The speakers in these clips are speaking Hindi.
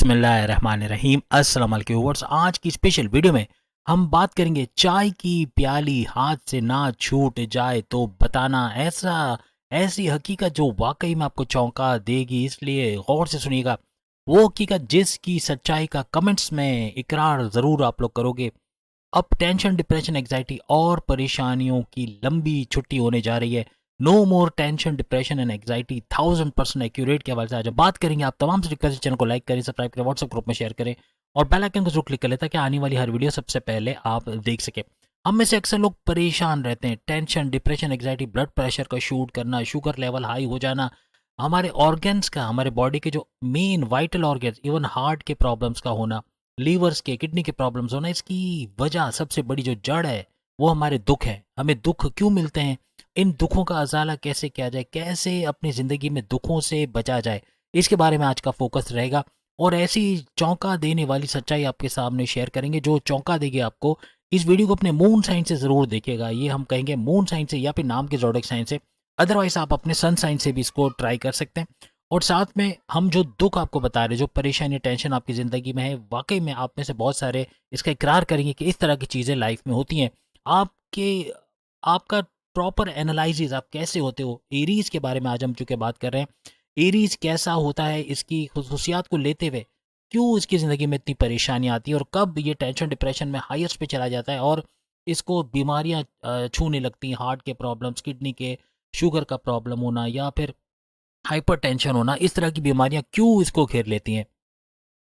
बिस्मिल्लाहिर्रहमानिर्रहीम। अस्सलाम वालेकुम व्यूअर्स। आज की स्पेशल वीडियो में हम बात करेंगे चाय की प्याली हाथ से ना छूट जाए तो बताना। ऐसी हकीकत जो वाकई में आपको चौंका देगी, इसलिए गौर से सुनिएगा। वो हकीकत जिसकी सच्चाई का कमेंट्स में इकरार ज़रूर आप लोग करोगे। अब टेंशन, डिप्रेशन, एंग्जाइटी और परेशानियों की लंबी छुट्टी होने जा रही है। No more tension, depression and anxiety. 1000% accurate के हवाले से आज हम बात करेंगे। आप तमाम से रिक्वेस्ट है, चैनल को लाइक करें, सब्सक्राइब करें, व्हाट्सएप ग्रुप में शेयर करें और बेल आइकन को जरूर क्लिक कर लें ताकि आने वाली हर वीडियो सबसे पहले आप देख सकें। हम में से अक्सर लोग परेशान रहते हैं। Tension, depression, anxiety, blood pressure का शूट करना, शुगर लेवल हाई हो जाना, हमारे ऑर्गन्स का, हमारे बॉडी के जो main vital organs, even heart के प्रॉब्लम्स का होना, लीवर्स के, किडनी के प्रॉब्लम्स होना, इसकी वजह, सबसे बड़ी जो जड़ है वो हमारे दुख है। हमें दुख क्यों मिलते हैं, इन दुखों का अजाला कैसे किया जाए, कैसे अपनी ज़िंदगी में दुखों से बचा जाए, इसके बारे में आज का फोकस रहेगा। और ऐसी चौंका देने वाली सच्चाई आपके सामने शेयर करेंगे जो चौंका देगी आपको। इस वीडियो को अपने मून साइन से ज़रूर देखिएगा। ये हम कहेंगे मून साइन से या फिर नाम के ज़ोडिएक साइन से, अदरवाइज आप अपने सन साइन से भी इसको ट्राई कर सकते हैं। और साथ में हम जो दुख आपको बता रहे, जो परेशानी, टेंशन आपकी ज़िंदगी में है, वाकई में आप में से बहुत सारे इसका इकरार करेंगे कि इस तरह की चीज़ें लाइफ में होती हैं। आपके आपका प्रॉपर एनालिसिस, आप कैसे होते हो। एरीज़ के बारे में आज हम चूँकि बात कर रहे हैं, एरीज़ कैसा होता है, इसकी खसूसियात को लेते हुए क्यों इसकी ज़िंदगी में इतनी परेशानी आती है और कब ये टेंशन, डिप्रेशन में हाईएस्ट पे चला जाता है और इसको बीमारियाँ छूने लगती हैं। हार्ट के प्रॉब्लम्स, किडनी के, शुगर का प्रॉब्लम होना या फिर हाइपरटेंशन होना, इस तरह की बीमारियां क्यों इसको घेर लेती हैं।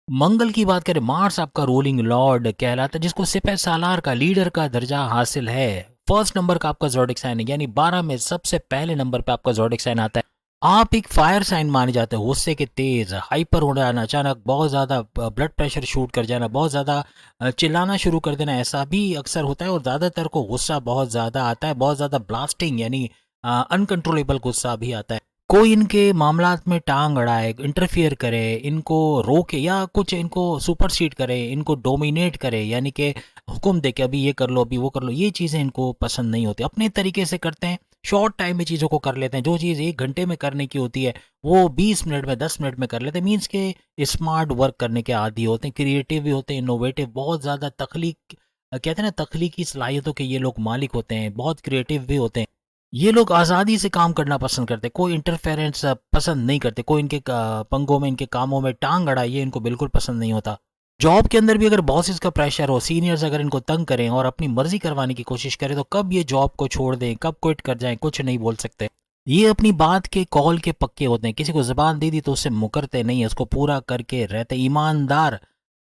मंगल की बात करें, मार्स आपका रूलिंग लॉर्ड कहलाता है, जिसको सिपह सालार का लीडर का दर्जा हासिल है। फर्स्ट नंबर का आपका ज़ोडिएक साइन है, यानी 12 में सबसे पहले नंबर पे आपका ज़ोडिएक साइन आता है। आप एक फायर साइन माने जाते हैं। गुस्से के तेज, हाइपर हो जाना, अचानक बहुत ज़्यादा ब्लड प्रेशर शूट कर जाना, बहुत ज़्यादा चिल्लाना शुरू कर देना, ऐसा भी अक्सर होता है। और ज़्यादातर को गुस्सा बहुत ज़्यादा आता है, बहुत ज़्यादा ब्लास्टिंग यानी अनकंट्रोलेबल गुस्सा भी आता है। कोई इनके मामलात में टांग अड़ाए, इंटरफियर करे, इनको रोके या कुछ इनको सुपरसीड करे, इनको डोमिनेट करे, यानी कि हुक्म दे के अभी ये कर लो, अभी वो कर लो, ये चीज़ें इनको पसंद नहीं होती। अपने तरीके से करते हैं, शॉर्ट टाइम में चीज़ों को कर लेते हैं। जो चीज़ 1 घंटे में करने की होती है वो 20 मिनट में, 10 मिनट में कर लेते हैं। मीन्स के स्मार्ट वर्क करने के आदी होते हैं, क्रिएटिव भी होते हैं, इनोवेटिव, बहुत ज़्यादा तख्लीक, कहते हैं ना, तख्लीकी सलाहियतों के ये लोग मालिक होते हैं, बहुत क्रिएटिव भी होते हैं। ये लोग आज़ादी से काम करना पसंद करते हैं, कोई इंटरफेरेंस पसंद नहीं करते, कोई इनके पंगों में, इनके कामों में टांग अड़ाए, ये इनको बिल्कुल पसंद नहीं होता। जॉब के अंदर भी अगर बॉसेस का प्रेशर हो, सीनियर्स अगर इनको तंग करें और अपनी मर्जी करवाने की कोशिश करें, तो कब ये जॉब को छोड़ दें, कब क्विट कर जाएं, कुछ नहीं बोल सकते। ये अपनी बात के कॉल के पक्के होते हैं। किसी को ज़बान दे दी तो उससे मुकरते नहीं है, उसको पूरा करके रहते। ईमानदार,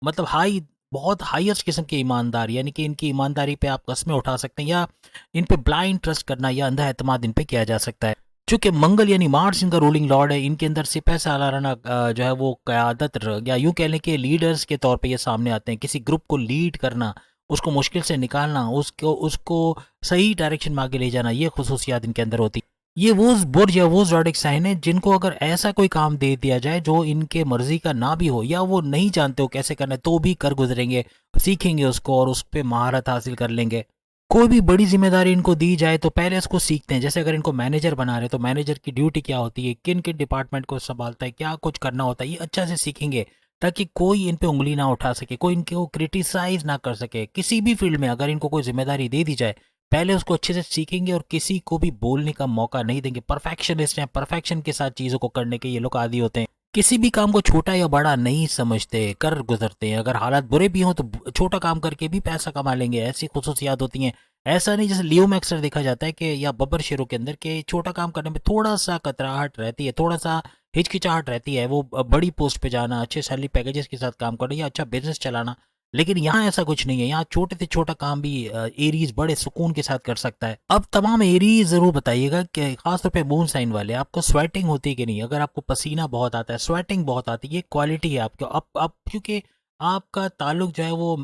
मतलब बहुत हाईएस्ट किस्म के ईमानदार, यानी कि इनकी ईमानदारी पे आप कस्में उठा सकते हैं या इन पे ब्लाइंड ट्रस्ट करना या अंधा एतमाद इन पे किया जा सकता है। चूंकि मंगल यानी मार्स इनका रूलिंग लॉर्ड है, इनके अंदर सिपह सालाराना जो है वो क़यादत, या यूँ कह लें कि लीडर्स के तौर पे ये सामने आते हैं। किसी ग्रुप को लीड करना, उसको मुश्किल से निकालना, उसको उसको सही डायरेक्शन में आगे ले जाना, ये खसूसियात इनके अंदर होती है। ये वो बुर्ज या वो ज़ोडिएक साइन है जिनको अगर ऐसा कोई काम दे दिया जाए जो इनके मर्जी का ना भी हो, या वो नहीं जानते हो कैसे करना है, तो भी कर गुजरेंगे, सीखेंगे उसको और उस पर महारत हासिल कर लेंगे। कोई भी बड़ी जिम्मेदारी इनको दी जाए तो पहले उसको सीखते हैं। जैसे अगर इनको मैनेजर बना रहे, तो मैनेजर की ड्यूटी क्या होती है, किन किन डिपार्टमेंट को संभालता है, क्या कुछ करना होता है, ये अच्छा से सीखेंगे ताकि कोई इन पे उंगली ना उठा सके, कोई इनको क्रिटिसाइज ना कर सके। किसी भी फील्ड में अगर इनको कोई जिम्मेदारी दे दी जाए, पहले उसको अच्छे से सीखेंगे और किसी को भी बोलने का मौका नहीं देंगे। परफेक्शनिस्ट हैं, परफेक्शन के साथ चीज़ों को करने के ये लोग आदी होते हैं। किसी भी काम को छोटा या बड़ा नहीं समझते, कर गुजरते हैं। अगर हालात बुरे भी हों तो छोटा काम करके भी पैसा कमा लेंगे, ऐसी खुसूसियात होती हैं। ऐसा नहीं, जैसे लियो में अक्सर देखा जाता है कि, या बब्बर शेरों के अंदर, के छोटा काम करने में थोड़ा सा कतराहट रहती है, थोड़ा सा हिचकिचाहट रहती है। वो बड़ी पोस्ट पे जाना, अच्छे सैलरी पैकेजेस के साथ काम करना या अच्छा बिजनेस चलाना। लेकिन यहाँ ऐसा कुछ नहीं है। यहाँ छोटे से छोटा काम भी एरीज बड़े सुकून के साथ कर सकता है। अब तमाम एरीज जरूर बताइएगा कि खासतौर पे मून साइन वाले, आपको स्वेटिंग होती है कि नहीं। अगर आपको पसीना बहुत आता है, स्वेटिंग बहुत आती है, ये क्वालिटी है आपको। अब क्योंकि आपका ताल्लुक जो है वो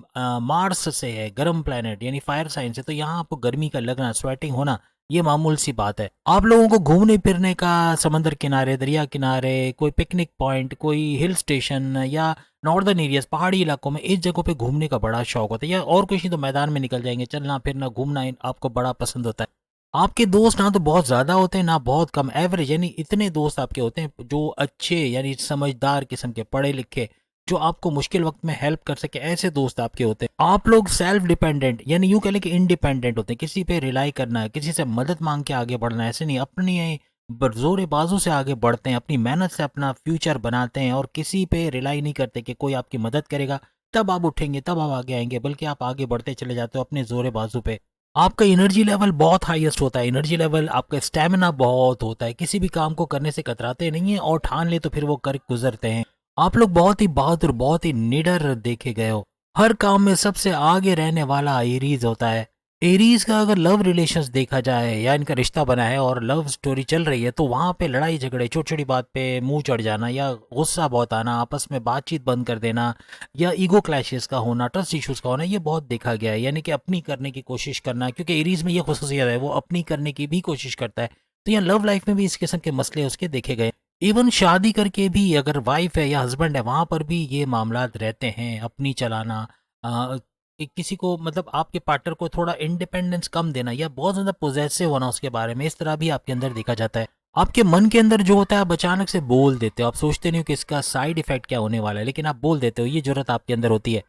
मार्स से है, गर्म प्लेनेट यानी फायर साइन से, तो यहाँ आपको गर्मी का लगना, स्वेटिंग होना, ये मामूल सी बात है। आप लोगों को घूमने फिरने का, समंदर किनारे, दरिया किनारे, कोई पिकनिक पॉइंट, कोई हिल स्टेशन या नॉर्दर्न एरियाज, पहाड़ी इलाकों में, इस जगहों पे घूमने का बड़ा शौक होता है। या और कुछ नहीं तो मैदान में निकल जाएंगे, चलना फिरना घूमना आपको बड़ा पसंद होता है। आपके दोस्त ना तो बहुत ज़्यादा होते हैं ना बहुत कम, एवरेज, यानी इतने दोस्त आपके होते हैं जो अच्छे, यानी समझदार किस्म के, पढ़े लिखे, जो आपको मुश्किल वक्त में हेल्प कर सके, ऐसे दोस्त आपके होते हैं। आप लोग सेल्फ डिपेंडेंट यानी यूँ कह लें कि इंडिपेंडेंट होते हैं, किसी पे रिलाई करना है, किसी से मदद मांग के आगे बढ़ना है, ऐसे नहीं, अपनी जोरे बाजू से आगे बढ़ते हैं, अपनी मेहनत से अपना फ्यूचर बनाते हैं और किसी पे रिलाई नहीं करते कि कोई आपकी मदद करेगा तब आप उठेंगे, तब आप आगे आएंगे, बल्कि आप आगे बढ़ते चले जाते हो अपने जोरे बाजू पे। आपका एनर्जी लेवल बहुत हाईएस्ट होता है, एनर्जी लेवल, आपका स्टैमिना बहुत होता है, किसी भी काम को करने से कतराते नहीं है और ठान ले तो फिर वो कर गुजरते हैं। आप लोग बहुत ही बहादुर, बहुत ही निडर देखे गए हो। हर काम में सबसे आगे रहने वाला एरीज होता है। एरीज का अगर लव रिलेशंस देखा जाए या इनका रिश्ता बना है और लव स्टोरी चल रही है तो वहाँ पे लड़ाई झगड़े, छोटी छोटी बात पे मुंह चढ़ जाना या गुस्सा बहुत आना, आपस में बातचीत बंद कर देना या ईगो क्लैशेस का होना, ट्रस्ट इश्यूज का होना, ये बहुत देखा गया है। यानी कि अपनी करने की कोशिश करना, क्योंकि एरीज में ये खुसूसियत है, वो अपनी करने की भी कोशिश करता है। तो यहाँ लव लाइफ में भी इस किस्म के मसले उसके देखे गए। इवन शादी करके भी अगर वाइफ है या हस्बैंड है, वहाँ पर भी ये मामलात रहते हैं, अपनी चलाना, कि किसी को मतलब आपके पार्टनर को थोड़ा इंडिपेंडेंस कम देना या बहुत ज़्यादा पोजेसिव होना उसके बारे में, इस तरह भी आपके अंदर देखा जाता है। आपके मन के अंदर जो होता है आप अचानक से बोल देते हो, आप सोचते नहीं हो कि इसका साइड इफेक्ट क्या होने वाला है, लेकिन आप बोल देते हो, ये जरूरत आपके अंदर होती है।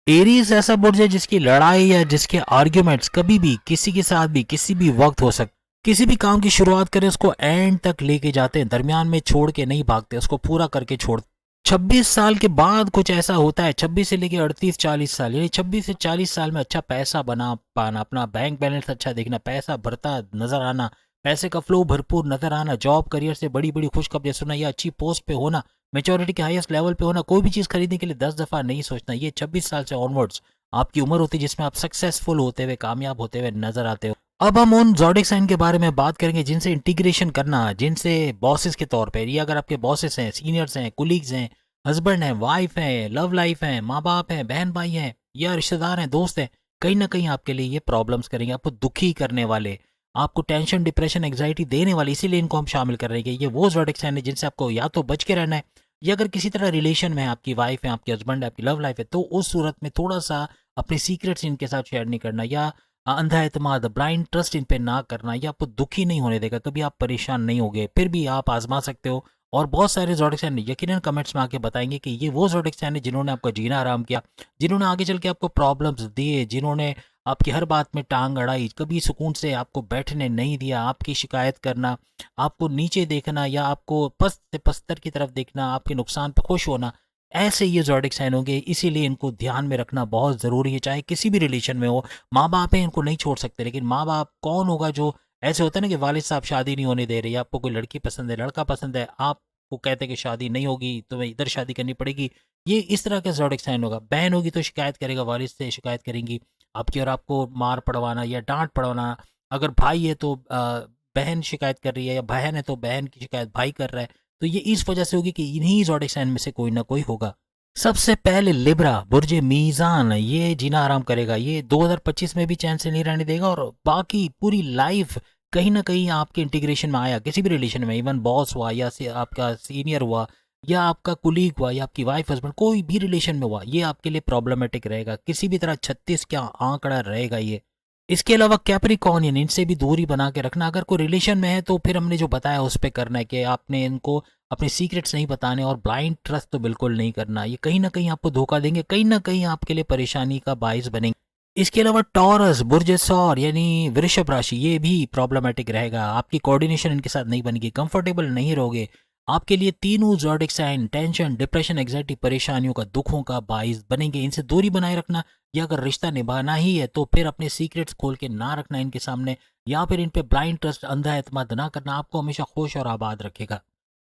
एरीज ऐसा बुर्ज है जिसकी लड़ाई या जिसके आर्ग्यूमेंट्स कभी भी किसी के साथ भी किसी भी वक्त हो सकते। किसी भी काम की शुरुआत करें उसको एंड तक लेके जाते हैं, दरमियान में छोड़ के नहीं भागते, उसको पूरा करके छोड़। 26 साल के बाद कुछ ऐसा होता है, 26 से लेके 38-40 साल, यानी 26 से 40 साल में अच्छा पैसा बना पाना, अपना बैंक बैलेंस अच्छा देखना, पैसा भरता नजर आना, पैसे का फ्लो भरपूर नजर आना, जॉब करियर से बड़ी बड़ी खुशखबरी सुना या अच्छी पोस्ट पे होना, मेच्योरिटी के हाईएस्ट लेवल पे होना, कोई भी चीज़ खरीदने के लिए 10 दफ़ा नहीं सोचना, ये 26 साल से ऑनवर्ड्स आपकी उम्र होती है जिसमें आप सक्सेसफुल होते हुए, कामयाब होते हुए नजर आते हो। अब हम उन ज़ोडिक साइन के बारे में बात करेंगे जिनसे इंटीग्रेशन करना, जिनसे बॉसेस के तौर पे, ये अगर आपके बॉसेस हैं, सीनियर्स हैं, कुलीग्स हैं, हस्बैंड हैं, वाइफ हैं, लव लाइफ हैं, माँ बाप हैं, बहन भाई हैं या रिश्तेदार हैं, दोस्त हैं, कहीं ना कहीं आपके लिए ये प्रॉब्लम्स करेंगे, आपको दुखी करने वाले, आपको टेंशन, डिप्रेशन, एंग्जाइटी देने वाले, इसीलिए इनको हम शामिल कर रहे हैं कि ये वो ज़ोडिक साइन है जिनसे आपको या तो बच के रहना है, या अगर किसी तरह रिलेशन में है, आपकी वाइफ है, आपके हस्बैंड है, आपकी लव लाइफ है, तो उस सूरत में थोड़ा सा अपने सीक्रेट्स इनके साथ शेयर नहीं करना, या अंधा एतमाद, ब्लाइंड ट्रस्ट इन पे ना करना, या आपको दुखी नहीं होने देगा, कभी आप परेशान नहीं होगे, फिर भी आप आजमा सकते हो। और बहुत सारे ज़ोडिक साइन यकीनन कमेंट्स में आके बताएंगे कि ये वो ज़ोडिक साइन है जिन्होंने आपका जीना आराम किया, जिन्होंने आगे चल के आपको प्रॉब्लम्स दिए, जिन्होंने आपकी हर बात में टांग अड़ाई, कभी सुकून से आपको बैठने नहीं दिया, आपकी शिकायत करना, आपको नीचे देखना या आपको पस्त से पस्तर की तरफ देखना, आपके नुकसान पर खुश होना, ऐसे ये ज़ोडिक साइन होंगे। इसीलिए इनको ध्यान में रखना बहुत ज़रूरी है, चाहे किसी भी रिलेशन में हो। माँ बाप हैं, इनको नहीं छोड़ सकते, लेकिन माँ बाप कौन होगा जो, ऐसे होता है ना कि वालिद साहब शादी नहीं होने दे रहे, आपको कोई लड़की पसंद है, लड़का पसंद है, आपको कहते हैं कि शादी नहीं होगी, तुम्हें इधर शादी करनी पड़ेगी, ये इस तरह का ज़ोडिक साइन होगा। बहन होगी तो शिकायत करेगा, वालिद से शिकायत करेंगी आपकी, और आपको मार पड़वाना या डांट पड़वाना। अगर भाई है तो बहन शिकायत कर रही है, या बहन है तो बहन की शिकायत भाई कर रहा है, तो ये इस वजह से होगी कि इन्हीं ज़ोडिक साइन में से कोई ना कोई होगा। सबसे पहले लिब्रा, बुर्ज मीज़ान, ये जीना आराम करेगा, ये 2025 में भी चैन से नहीं रहने देगा, और बाकी पूरी लाइफ कहीं ना कहीं आपके इंटीग्रेशन में आया, किसी भी रिलेशन में, इवन बॉस हुआ या आपका सीनियर हुआ या आपका कुलीग हुआ या आपकी वाइफ हस्बैंड, कोई भी रिलेशन में हुआ, ये आपके लिए प्रॉब्लमेटिक रहेगा, किसी भी तरह 36 का आंकड़ा रहेगा ये। इसके अलावा कैप्रिकॉर्नियन, इनसे भी दूरी बना के रखना। अगर कोई रिलेशन में है तो फिर हमने जो बताया उस पर करना है कि आपने इनको अपने सीक्रेट्स नहीं बताने, और ब्लाइंड ट्रस्ट तो बिल्कुल नहीं करना, ये कहीं ना कहीं आपको धोखा देंगे, कहीं ना कहीं आपके लिए परेशानी का बाइस बनेंगे। इसके अलावा टॉरस, बुर्ज सौर यानी वृषभ राशि, ये भी प्रॉब्लमेटिक रहेगा, आपकी कोऑर्डिनेशन इनके साथ नहीं बनेगी, कंफर्टेबल नहीं रहोगे। आपके लिए तीनों zodiac sign tension, depression, anxiety, परेशानियों का, दुखों का बाइस बनेंगे। इनसे दूरी बनाए रखना, या अगर रिश्ता निभाना ही है तो फिर अपने सीक्रेट्स खोल के ना रखना इनके सामने, या फिर इन पे ब्लाइंड ट्रस्ट, अंधा एतमाद ना करना, आपको हमेशा खुश और आबाद रखेगा।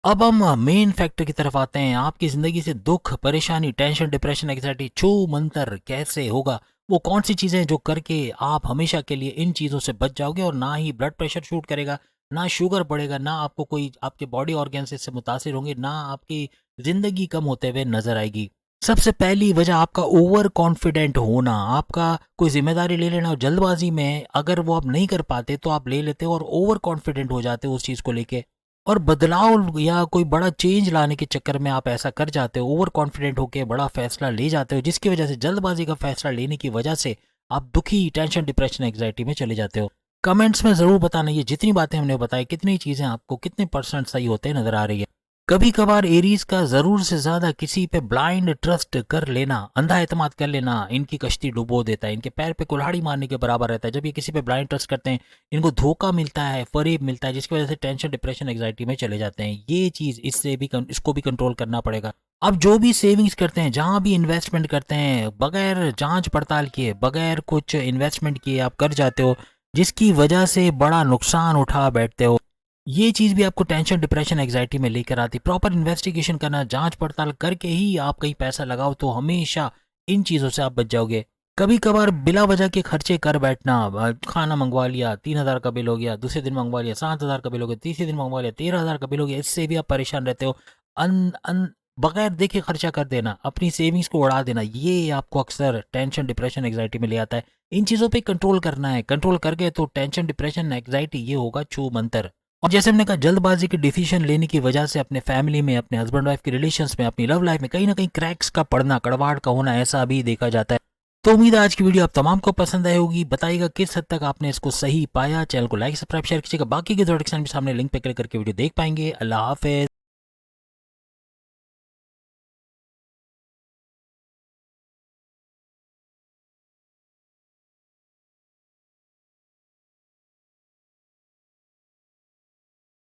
अब हम मेन फैक्टर की तरफ आते हैं, आपकी ज़िंदगी से दुख, परेशानी, टेंशन, डिप्रेशन, एंग्जाइटी छू मंतर कैसे होगा, वो कौन सी चीज़ें जो करके आप हमेशा के लिए इन चीज़ों से बच जाओगे, और ना ही ब्लड प्रेशर शूट करेगा, ना शुगर बढ़ेगा, ना आपको कोई आपके बॉडी ऑर्गन से इससे मुतासिर होंगे, ना आपकी ज़िंदगी कम होते हुए नजर आएगी। सबसे पहली वजह आपका ओवर कॉन्फिडेंट होना, आपका कोई जिम्मेदारी ले लेना और जल्दबाजी में अगर वो आप नहीं कर पाते तो आप ले लेते हो और ओवर कॉन्फिडेंट हो जाते हो उस चीज़ को लेके, और बदलाव या कोई बड़ा चेंज लाने के चक्कर में आप ऐसा कर जाते हो, ओवर कॉन्फिडेंट होकर बड़ा फैसला ले जाते हो, जिसकी वजह से, जल्दबाजी का फैसला लेने की वजह से आप दुखी, टेंशन, डिप्रेशन, एग्जाइटी में चले जाते हो। कमेंट्स में ज़रूर बताना ये जितनी बातें हमने बताई, कितनी चीज़ें आपको कितने % सही होते नजर आ रही है। कभी कभार एरीज का जरूर से ज्यादा किसी पे ब्लाइंड ट्रस्ट कर लेना, अंधा एतमाद कर लेना इनकी कश्ती डुबो देता है, इनके पैर पे कुल्हाड़ी मारने के बराबर रहता है। जब ये किसी पे ब्लाइंड ट्रस्ट करते हैं, इनको धोखा मिलता है, फरेब मिलता है, जिसकी वजह से टेंशन, डिप्रेशन, एंग्जाइटी में चले जाते हैं। ये चीज इससे भी इसको भी कंट्रोल करना पड़ेगा। अब जो भी सेविंग्स करते हैं, जहां भी इन्वेस्टमेंट करते हैं, बगैर जांच पड़ताल किए, बगैर कुछ इन्वेस्टमेंट किए आप कर जाते हो, जिसकी वजह से बड़ा नुकसान उठा बैठते हो। ये चीज़ भी आपको टेंशन, डिप्रेशन, एंग्जाइटी में लेकर आती। प्रॉपर इन्वेस्टिगेशन करना, जांच पड़ताल करके ही आप कहीं पैसा लगाओ तो हमेशा इन चीज़ों से आप बच जाओगे। कभी कभार बिला वजह के खर्चे कर बैठना, खाना मंगवा लिया, 3,000 का बिल हो गया, दूसरे दिन मंगवा लिया 7,000 का बिल हो गया, तीसरे दिन मंगवा लिया 13,000 का बिल हो गया, इससे भी आप परेशान रहते हो। अन अन बगैर देखे खर्चा कर देना, अपनी सेविंग्स को उड़ा देना, ये आपको अक्सर टेंशन, डिप्रेशन, एंग्जाइटी में ले आता है। इन चीज़ों पे कंट्रोल करना है। कंट्रोल कर गए तो टेंशन, डिप्रेशन, एंग्जाइटी ये होगा छू मंतर। और जैसे हमने कहा, जल्दबाजी के डिसीजन लेने की वजह से अपने फैमिली में, अपने हस्बैंड वाइफ के रिलेशंस में, अपनी लव लाइफ में कहीं ना कहीं क्रैक्स का पड़ना, कड़वाहट का होना, ऐसा भी देखा जाता है। तो उम्मीद है आज की वीडियो आप तमाम को पसंद आई होगी। बताइएगा किस हद तक आपने इसको सही पाया। चैनल को लाइक, सब्सक्राइब, शेयर कीजिएगा। बाकी के इंट्रोडक्शन भी सामने लिंक पे क्लिक करके वीडियो देख पाएंगे। अल्लाह हाफिज।